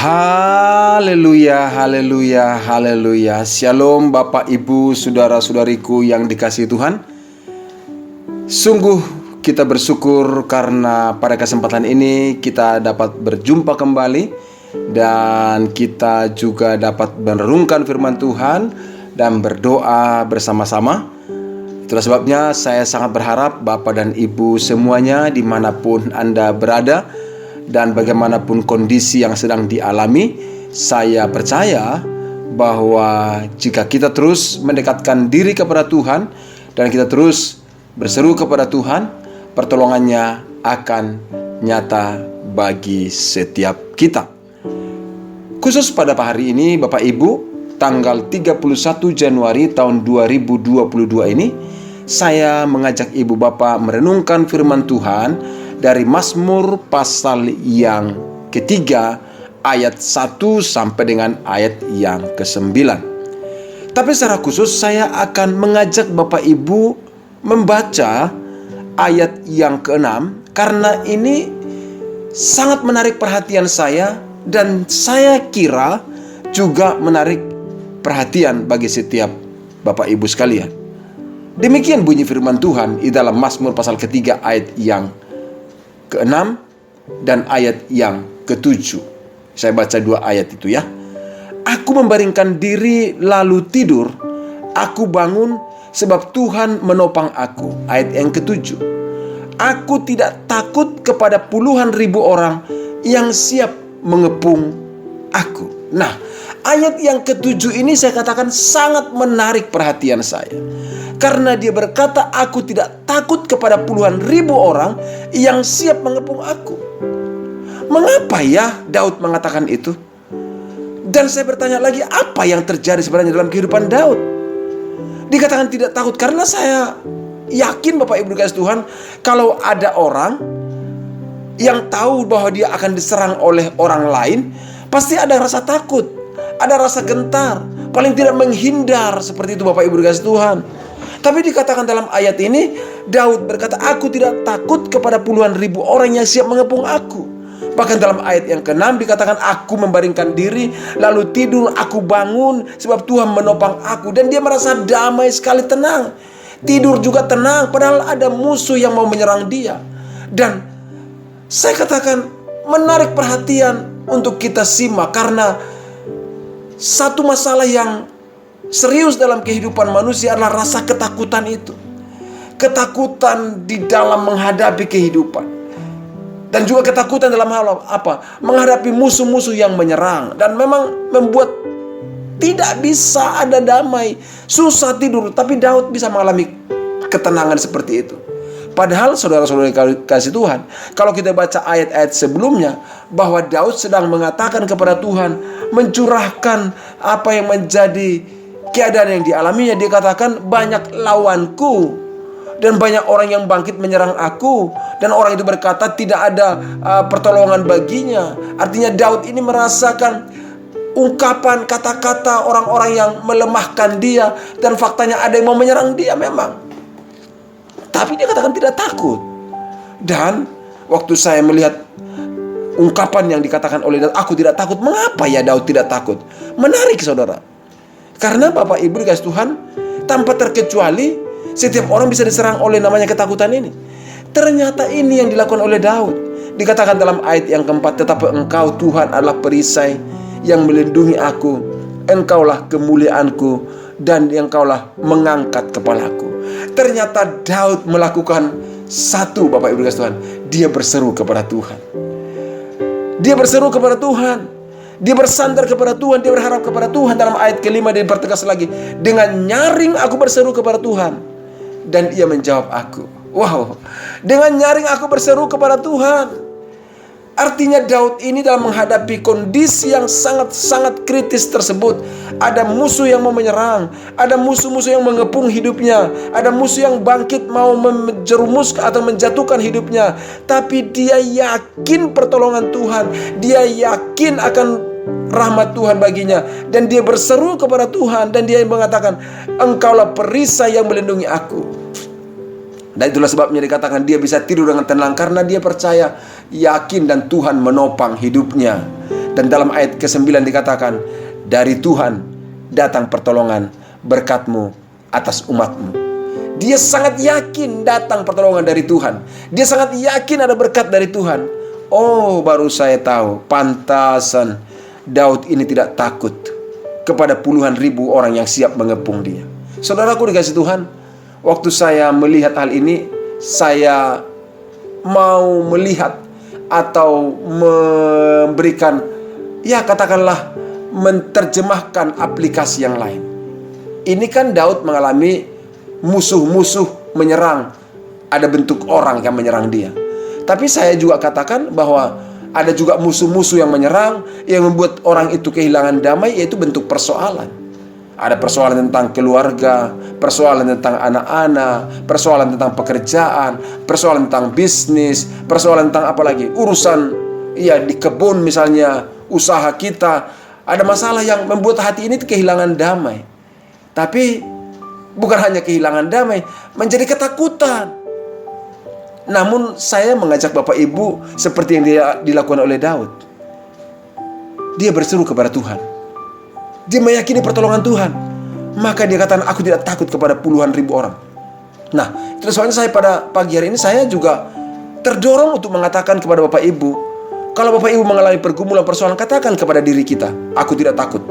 Haleluya, haleluya, haleluya. Shalom Bapak Ibu, saudara-saudariku yang dikasihi Tuhan. Sungguh kita bersyukur karena pada kesempatan ini kita dapat berjumpa kembali, dan kita juga dapat merenungkan firman Tuhan dan berdoa bersama-sama. Itulah sebabnya saya sangat berharap Bapak dan Ibu semuanya dimanapun Anda berada dan bagaimanapun kondisi yang sedang dialami, saya percaya bahwa jika kita terus mendekatkan diri kepada Tuhan dan kita terus berseru kepada Tuhan, pertolongannya akan nyata bagi setiap kita. Khusus pada hari ini Bapak Ibu, tanggal 31 Januari tahun 2022 ini, saya mengajak Ibu Bapak merenungkan firman Tuhan dari Mazmur pasal yang ketiga ayat 1 sampai dengan ayat yang ke-9. Tapi secara khusus saya akan mengajak Bapak Ibu membaca ayat yang ke-6, karena ini sangat menarik perhatian saya dan saya kira juga menarik perhatian bagi setiap Bapak Ibu sekalian. Demikian bunyi firman Tuhan di dalam Mazmur pasal ketiga ayat yang ke-6 dan ayat yang ke-7. Saya baca dua ayat itu ya. Aku membaringkan diri lalu tidur, aku bangun sebab Tuhan menopang aku. Ayat yang ke-7. Aku tidak takut kepada puluhan ribu orang yang siap mengepung aku. Nah, ayat yang ke-7 ini saya katakan sangat menarik perhatian saya, karena dia berkata, aku tidak takut kepada puluhan ribu orang yang siap mengepung aku. Mengapa ya Daud mengatakan itu? Dan saya bertanya lagi, apa yang terjadi sebenarnya dalam kehidupan Daud? Dikatakan tidak takut karena saya yakin Bapak Ibu dikasihi Tuhan, kalau ada orang yang tahu bahwa dia akan diserang oleh orang lain, pasti ada rasa takut, ada rasa gentar, paling tidak menghindar, seperti itu Bapak Ibu dikasihi Tuhan. Tapi dikatakan dalam ayat ini, Daud berkata, aku tidak takut kepada puluhan ribu orang yang siap mengepung aku. Bahkan dalam ayat yang ke-6 dikatakan, aku membaringkan diri lalu tidur, aku bangun sebab Tuhan menopang aku. Dan dia merasa damai sekali, tenang. Tidur juga tenang, padahal ada musuh yang mau menyerang dia. Dan saya katakan menarik perhatian untuk kita simak, karena satu masalah yang serius dalam kehidupan manusia adalah rasa ketakutan itu. Ketakutan di dalam menghadapi kehidupan, dan juga ketakutan dalam hal apa? Menghadapi musuh-musuh yang menyerang, dan memang membuat tidak bisa ada damai, susah tidur. Tapi Daud bisa mengalami ketenangan seperti itu. Padahal saudara-saudara kasih Tuhan, kalau kita baca ayat-ayat sebelumnya, bahwa Daud sedang mengatakan kepada Tuhan, mencurahkan apa yang menjadi keadaan yang dialaminya. Dia katakan, banyak lawanku dan banyak orang yang bangkit menyerang aku, dan orang itu berkata tidak ada pertolongan baginya. Artinya Daud ini merasakan ungkapan kata-kata orang-orang yang melemahkan dia, dan faktanya ada yang mau menyerang dia memang. Tapi dia katakan tidak takut. Dan waktu saya melihat ungkapan yang dikatakan oleh Daud, aku tidak takut. Mengapa ya Daud tidak takut? Menarik saudara. Karena Bapak Ibu dikasih Tuhan, tanpa terkecuali setiap orang bisa diserang oleh namanya ketakutan ini. Ternyata ini yang dilakukan oleh Daud. Dikatakan dalam ayat yang keempat, tetapi Engkau Tuhan adalah perisai yang melindungi aku. Engkaulah kemuliaanku, dan Engkaulah mengangkat kepalaku. Ternyata Daud melakukan satu, Bapak Ibu dikasih Tuhan, dia berseru kepada Tuhan. Dia berseru kepada Tuhan, dia bersandar kepada Tuhan, dia berharap kepada Tuhan. Dalam ayat kelima dia bertegas lagi, dengan nyaring aku berseru kepada Tuhan, dan ia menjawab aku. Wow, dengan nyaring aku berseru kepada Tuhan. Artinya Daud ini dalam menghadapi kondisi yang sangat-sangat kritis tersebut, ada musuh yang mau menyerang, ada musuh-musuh yang mengepung hidupnya, ada musuh yang bangkit mau menjerumuskan atau menjatuhkan hidupnya. Tapi dia yakin pertolongan Tuhan, dia yakin akan rahmat Tuhan baginya, dan dia berseru kepada Tuhan, dan dia mengatakan, Engkaulah perisai yang melindungi aku. Dan itulah sebabnya dikatakan dia bisa tidur dengan tenang, karena dia percaya, yakin, dan Tuhan menopang hidupnya. Dan dalam ayat ke-9 dikatakan, dari Tuhan datang pertolongan berkat-Mu atas umat-Mu. Dia sangat yakin datang pertolongan dari Tuhan. Dia sangat yakin ada berkat dari Tuhan. Oh, baru saya tahu, pantasan Daud ini tidak takut kepada puluhan ribu orang yang siap mengepung dia. Saudaraku dikasih Tuhan, waktu saya melihat hal ini, saya mau melihat atau memberikan, ya katakanlah, menerjemahkan aplikasi yang lain. Ini kan Daud mengalami musuh-musuh menyerang, ada bentuk orang yang menyerang dia. Tapi saya juga katakan bahwa ada juga musuh-musuh yang menyerang, yang membuat orang itu kehilangan damai, yaitu bentuk persoalan. Ada persoalan tentang keluarga, persoalan tentang anak-anak, persoalan tentang pekerjaan, persoalan tentang bisnis, persoalan tentang apa lagi? Urusan ya di kebun misalnya, usaha kita. Ada masalah yang membuat hati ini kehilangan damai. Tapi bukan hanya kehilangan damai, menjadi ketakutan. Namun saya mengajak Bapak Ibu seperti yang dilakukan oleh Daud. Dia berseru kepada Tuhan. Dia meyakini pertolongan Tuhan. Maka dia katakan, aku tidak takut kepada puluhan ribu orang. Nah, terus soalnya saya pada pagi hari ini saya juga terdorong untuk mengatakan kepada Bapak Ibu, kalau Bapak Ibu mengalami pergumulan persoalan, katakan kepada diri kita, aku tidak takut.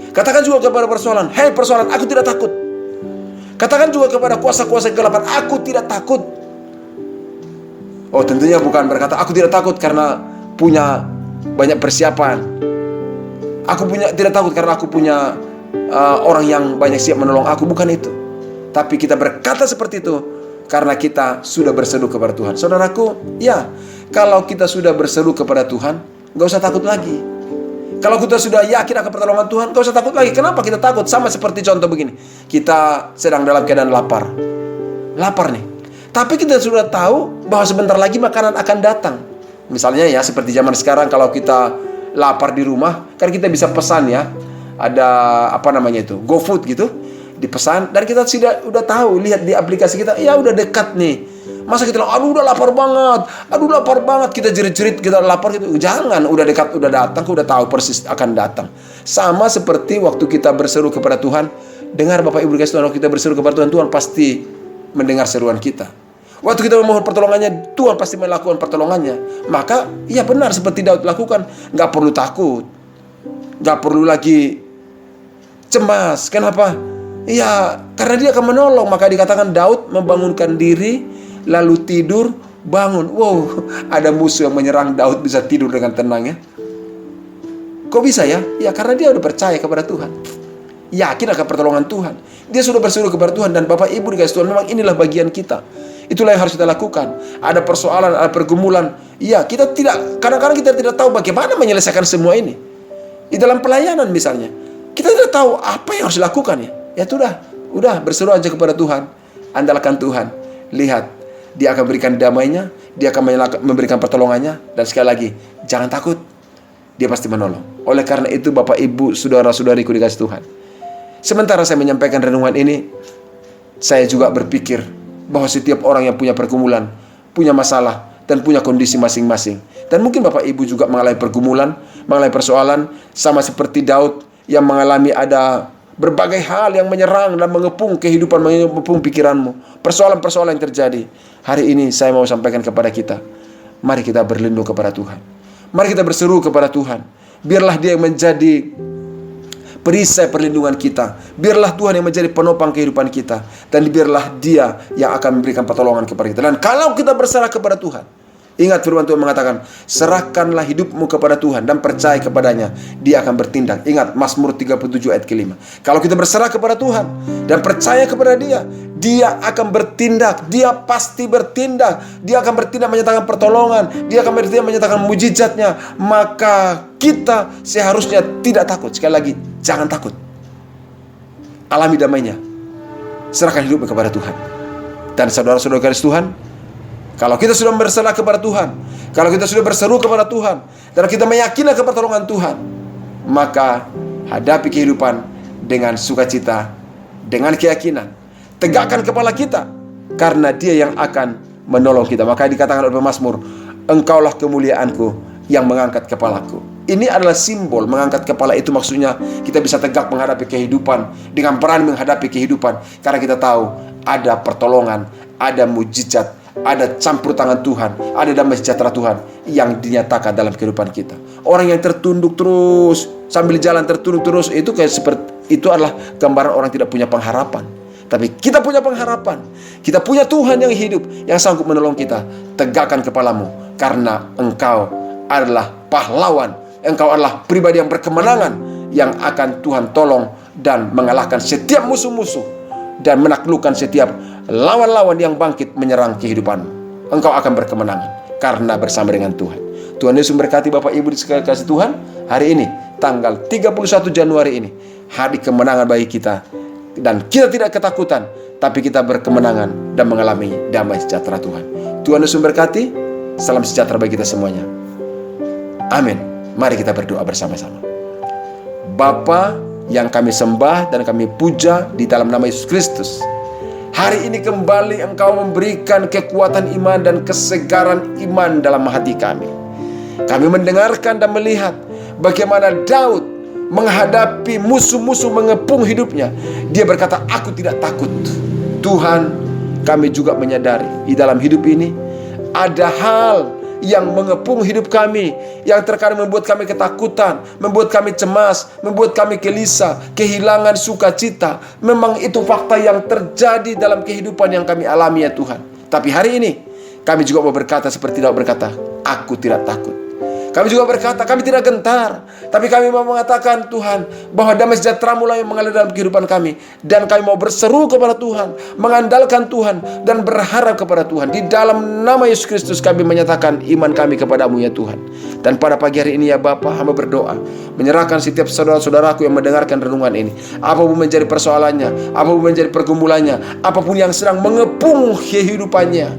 Katakan juga kepada persoalan, hei persoalan, aku tidak takut. Katakan juga kepada kuasa-kuasa kegelapan, aku tidak takut. Oh, tentunya bukan berkata aku tidak takut karena punya banyak persiapan. Aku tidak takut karena aku punya orang yang banyak siap menolong aku. Bukan itu. Tapi kita berkata seperti itu karena kita sudah berseru kepada Tuhan. Saudaraku, ya, kalau kita sudah berseru kepada Tuhan, gak usah takut lagi. Kalau kita sudah yakin akan pertolongan Tuhan, gak usah takut lagi. Kenapa kita takut? Sama seperti contoh begini. Kita sedang dalam keadaan lapar. Lapar nih. Tapi kita sudah tahu bahwa sebentar lagi makanan akan datang. Misalnya ya seperti zaman sekarang, kalau kita lapar di rumah, kan kita bisa pesan ya. Ada apa namanya itu, GoFood gitu, dipesan. Dan kita udah tahu, lihat di aplikasi kita, ya udah dekat nih. Masa kita bilang, aduh udah lapar banget, kita jerit-jerit, kita lapar gitu. Jangan, udah dekat, udah datang, udah tahu persis akan datang. Sama seperti waktu kita berseru kepada Tuhan. Dengar Bapak Ibu guys, waktu kita berseru kepada Tuhan, Tuhan pasti mendengar seruan kita. Waktu kita memohon pertolongannya, Tuhan pasti melakukan pertolongannya. Maka ya benar seperti Daud lakukan, gak perlu takut, gak perlu lagi cemas. Kenapa? Ya karena dia akan menolong. Maka dikatakan Daud membangunkan diri, lalu tidur, bangun. Wow, ada musuh yang menyerang, Daud bisa tidur dengan tenang ya. Kok bisa ya? Ya karena dia udah percaya kepada Tuhan, yakin akan pertolongan Tuhan. Dia sudah berseru kepada Tuhan. Dan Bapak Ibu dikasih Tuhan, memang inilah bagian kita. Itulah yang harus kita lakukan. Ada persoalan, ada pergumulan. Ya, kita kadang-kadang kita tidak tahu bagaimana menyelesaikan semua ini. Di dalam pelayanan misalnya, kita tidak tahu apa yang harus dilakukan ya. Ya udah berseru aja kepada Tuhan. Andalkan Tuhan. Lihat, Dia akan berikan damainya, Dia akan memberikan pertolongannya. Dan sekali lagi, jangan takut. Dia pasti menolong. Oleh karena itu Bapak Ibu, saudara-saudariku dikasih Tuhan, sementara saya menyampaikan renungan ini, saya juga berpikir bahwa setiap orang yang punya pergumulan, punya masalah, dan punya kondisi masing-masing. Dan mungkin Bapak Ibu juga mengalami pergumulan, mengalami persoalan, sama seperti Daud yang mengalami ada berbagai hal yang menyerang dan mengepung kehidupan, mengepung pikiranmu. Persoalan-persoalan yang terjadi. Hari ini saya mau sampaikan kepada kita, mari kita berlindung kepada Tuhan. Mari kita berseru kepada Tuhan. Biarlah Dia yang menjadi perisai perlindungan kita. Biarlah Tuhan yang menjadi penopang kehidupan kita. Dan biarlah Dia yang akan memberikan pertolongan kepada kita. Dan kalau kita berserah kepada Tuhan, ingat firman Tuhan mengatakan, serahkanlah hidupmu kepada Tuhan dan percaya kepadanya, Dia akan bertindak. Ingat Mazmur 37 ayat ke-5. Kalau kita berserah kepada Tuhan dan percaya kepada Dia, Dia akan bertindak. Dia pasti bertindak. Dia akan bertindak menyatakan pertolongan. Dia akan bertindak menyatakan mujizatnya. Maka kita seharusnya tidak takut. Sekali lagi, jangan takut. Alami damainya. Serahkan hidupmu kepada Tuhan. Dan saudara-saudara garis Tuhan, kalau kita sudah berserah kepada Tuhan, kalau kita sudah berseru kepada Tuhan, dan kita meyakini akan pertolongan Tuhan, maka hadapi kehidupan dengan sukacita, dengan keyakinan. Tegakkan kepala kita, karena Dia yang akan menolong kita. Maka dikatakan oleh pemazmur, Engkaulah kemuliaanku yang mengangkat kepalaku. Ini adalah simbol. Mengangkat kepala itu maksudnya kita bisa tegak menghadapi kehidupan, dengan berani menghadapi kehidupan, karena kita tahu ada pertolongan, ada mujizat, ada campur tangan Tuhan, ada damai sejahtera Tuhan yang dinyatakan dalam kehidupan kita. Orang yang tertunduk terus, sambil jalan tertunduk terus, itu kayak seperti itu adalah gambaran orang tidak punya pengharapan. Tapi kita punya pengharapan. Kita punya Tuhan yang hidup, yang sanggup menolong kita. Tegakkan kepalamu, karena Engkau adalah pahlawan. Engkau adalah pribadi yang berkemenangan, yang akan Tuhan tolong dan mengalahkan setiap musuh-musuh dan menaklukkan setiap lawan-lawan yang bangkit menyerang kehidupanmu. Engkau akan berkemenangan karena bersama dengan Tuhan. Tuhan Yesus memberkati Bapak Ibu di segala kasih Tuhan. Hari ini tanggal 31 Januari ini, hari kemenangan bagi kita, dan kita tidak ketakutan, tapi kita berkemenangan dan mengalami damai sejahtera Tuhan. Tuhan Yesus memberkati. Salam sejahtera bagi kita semuanya. Amin. Mari kita berdoa bersama-sama. Bapa yang kami sembah dan kami puja di dalam nama Yesus Kristus, hari ini kembali Engkau memberikan kekuatan iman dan kesegaran iman dalam hati kami. Kami mendengarkan dan melihat bagaimana Daud menghadapi musuh-musuh mengepung hidupnya. Dia berkata, aku tidak takut. Tuhan, kami juga menyadari di dalam hidup ini ada hal yang mengepung hidup kami, yang terkadang membuat kami ketakutan, membuat kami cemas, membuat kami gelisah, kehilangan sukacita. Memang itu fakta yang terjadi dalam kehidupan yang kami alami ya Tuhan. Tapi hari ini kami juga mau berkata seperti Daud berkata, aku tidak takut. Kami juga berkata, kami tidak gentar, tapi kami mau mengatakan Tuhan, bahwa damai sejahtera-Mu lah yang mengalir dalam kehidupan kami. Dan kami mau berseru kepada Tuhan, mengandalkan Tuhan, dan berharap kepada Tuhan. Di dalam nama Yesus Kristus kami menyatakan iman kami kepada-Mu ya Tuhan. Dan pada pagi hari ini ya Bapa, hamba berdoa, menyerahkan setiap saudara-saudaraku yang mendengarkan renungan ini. Apapun menjadi persoalannya, apapun menjadi pergumulannya, apapun yang sedang mengepung kehidupannya,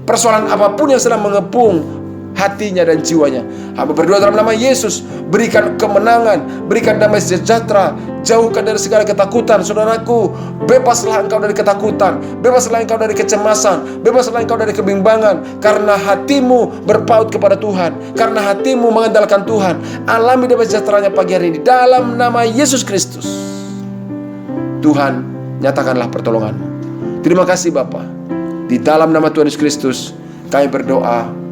persoalan apapun yang sedang mengepung hatinya dan jiwanya, hamba berdoa dalam nama Yesus, berikan kemenangan, berikan damai sejahtera, jauhkan dari segala ketakutan saudaraku. Bebaslah engkau dari ketakutan, bebaslah engkau dari kecemasan, bebaslah engkau dari kebimbangan, karena hatimu berpaut kepada Tuhan, karena hatimu mengandalkan Tuhan. Alami damai sejahteranya pagi hari ini dalam nama Yesus Kristus. Tuhan, nyatakanlah pertolongan-Mu. Terima kasih Bapa. Di dalam nama Tuhan Yesus Kristus kami berdoa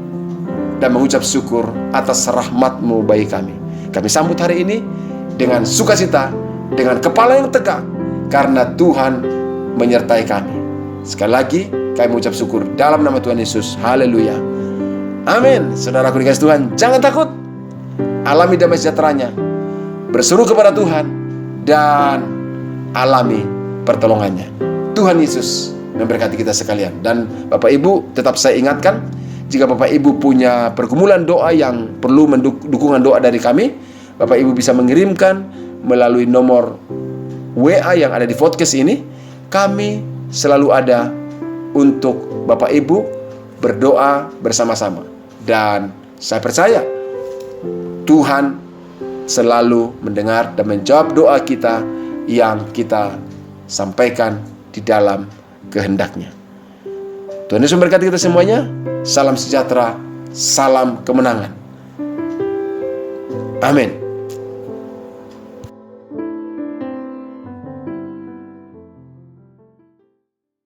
dan mengucap syukur atas rahmat-Mu bagi kami. Kami sambut hari ini dengan sukacita, dengan kepala yang tegak, karena Tuhan menyertai kami. Sekali lagi kami mengucap syukur dalam nama Tuhan Yesus. Haleluya. Amin. Saudaraku dikasih Tuhan, jangan takut. Alami damai sejahteranya, berseru kepada Tuhan, dan alami pertolongannya. Tuhan Yesus memberkati kita sekalian. Dan Bapak Ibu, tetap saya ingatkan, jika Bapak Ibu punya pergumulan doa yang perlu dukungan doa dari kami, Bapak Ibu bisa mengirimkan melalui nomor WA yang ada di podcast ini. Kami selalu ada untuk Bapak Ibu berdoa bersama-sama. Dan saya percaya Tuhan selalu mendengar dan menjawab doa kita yang kita sampaikan di dalam kehendak-Nya. Tuhan Yesus memberkati kita semuanya. Salam sejahtera, salam kemenangan. Amin.